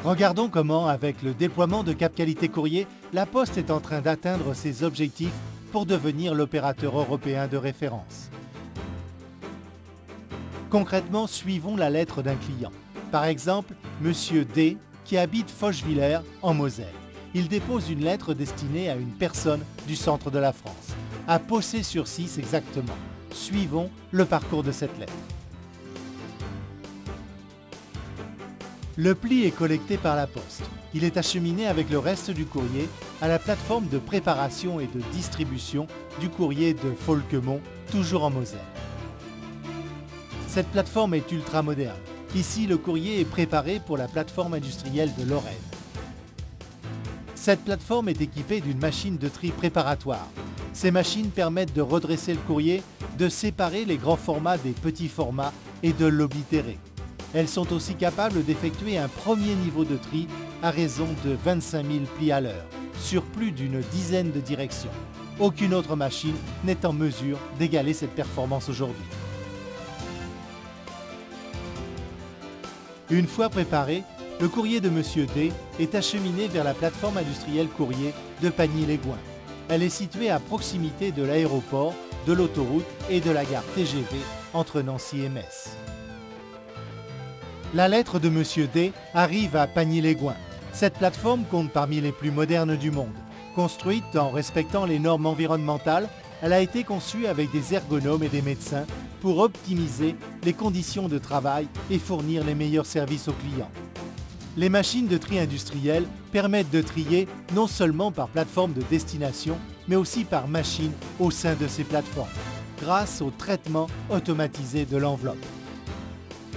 Regardons comment, avec le déploiement de Cap Qualité Courrier, La Poste est en train d'atteindre ses objectifs pour devenir l'opérateur européen de référence. Concrètement, suivons la lettre d'un client. Par exemple, Monsieur D, qui habite Fochevillers, en Moselle. Il dépose une lettre destinée à une personne du centre de la France, à Possé-sur-Cisse exactement. Suivons le parcours de cette lettre. Le pli est collecté par La Poste. Il est acheminé avec le reste du courrier à la plateforme de préparation et de distribution du courrier de Folquemont, toujours en Moselle. Cette plateforme est ultra moderne. Ici, le courrier est préparé pour la plateforme industrielle de Lorraine. Cette plateforme est équipée d'une machine de tri préparatoire. Ces machines permettent de redresser le courrier, de séparer les grands formats des petits formats et de l'oblitérer. Elles sont aussi capables d'effectuer un premier niveau de tri à raison de 25 000 plis à l'heure, sur plus d'une dizaine de directions. Aucune autre machine n'est en mesure d'égaler cette performance aujourd'hui. Une fois préparé, le courrier de Monsieur D est acheminé vers la plateforme industrielle courrier de Pagny-les-Gouins. Elle est située à proximité de l'aéroport, de l'autoroute et de la gare TGV entre Nancy et Metz. La lettre de Monsieur D arrive à Pagny-les-Gouins. Cette plateforme compte parmi les plus modernes du monde. Construite en respectant les normes environnementales, elle a été conçue avec des ergonomes et des médecins pour optimiser les conditions de travail et fournir les meilleurs services aux clients. Les machines de tri industriel permettent de trier non seulement par plateforme de destination, mais aussi par machine au sein de ces plateformes, grâce au traitement automatisé de l'enveloppe.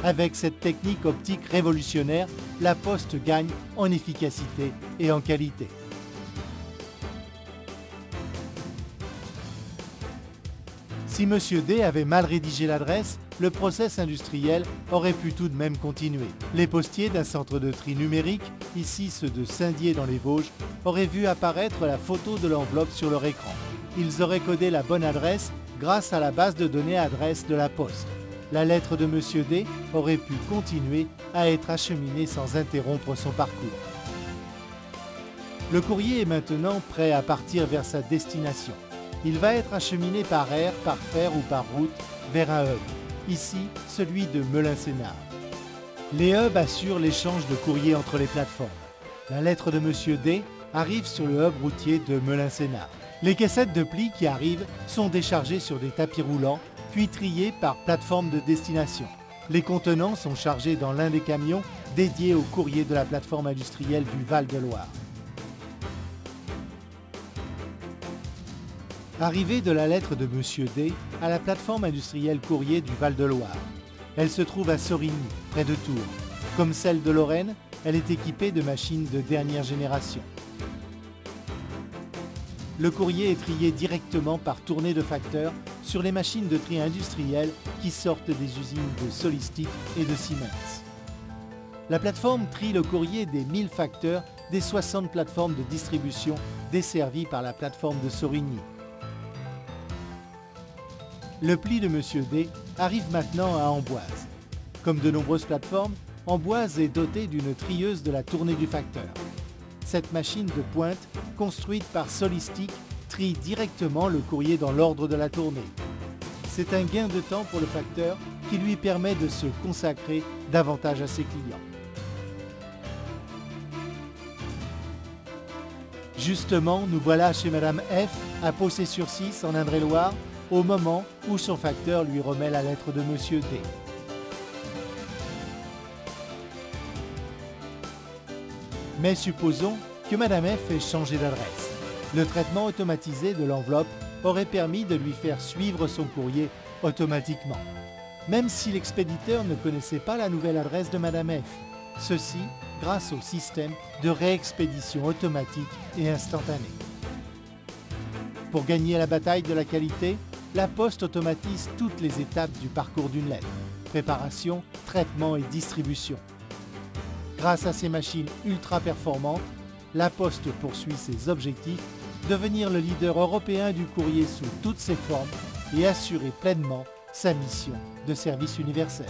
Avec cette technique optique révolutionnaire, La Poste gagne en efficacité et en qualité. Si Monsieur D avait mal rédigé l'adresse, le process industriel aurait pu tout de même continuer. Les postiers d'un centre de tri numérique, ici ceux de Saint-Dié dans les Vosges, auraient vu apparaître la photo de l'enveloppe sur leur écran. Ils auraient codé la bonne adresse grâce à la base de données adresse de La Poste. La lettre de Monsieur D aurait pu continuer à être acheminée sans interrompre son parcours. Le courrier est maintenant prêt à partir vers sa destination. Il va être acheminé par air, par fer ou par route vers un hub, ici celui de Melun-Sénart. Les hubs assurent l'échange de courrier entre les plateformes. La lettre de Monsieur D arrive sur le hub routier de Melun-Sénart. Les caissettes de plis qui arrivent sont déchargées sur des tapis roulants, puis triées par plateforme de destination. Les contenants sont chargés dans l'un des camions dédiés au courrier de la plateforme industrielle du Val-de-Loire. Arrivée de la lettre de Monsieur D à la plateforme industrielle courrier du Val-de-Loire. Elle se trouve à Sorigny, près de Tours. Comme celle de Lorraine, elle est équipée de machines de dernière génération. Le courrier est trié directement par tournée de facteurs sur les machines de tri industrielles qui sortent des usines de Solistic et de Siemens. La plateforme trie le courrier des 1000 facteurs des 60 plateformes de distribution desservies par la plateforme de Sorigny. Le pli de Monsieur D arrive maintenant à Amboise. Comme de nombreuses plateformes, Amboise est dotée d'une trieuse de la tournée du facteur. Cette machine de pointe, construite par Solistic, trie directement le courrier dans l'ordre de la tournée. C'est un gain de temps pour le facteur qui lui permet de se consacrer davantage à ses clients. Justement, nous voilà chez Madame F à Possé-sur-Cisse en Indre-et-Loire, au moment où son facteur lui remet la lettre de Monsieur D. Mais supposons que Madame F ait changé d'adresse. Le traitement automatisé de l'enveloppe aurait permis de lui faire suivre son courrier automatiquement, même si l'expéditeur ne connaissait pas la nouvelle adresse de Madame F. Ceci grâce au système de réexpédition automatique et instantanée. Pour gagner la bataille de la qualité, La Poste automatise toutes les étapes du parcours d'une lettre, préparation, traitement et distribution. Grâce à ces machines ultra performantes, La Poste poursuit ses objectifs, devenir le leader européen du courrier sous toutes ses formes et assurer pleinement sa mission de service universel.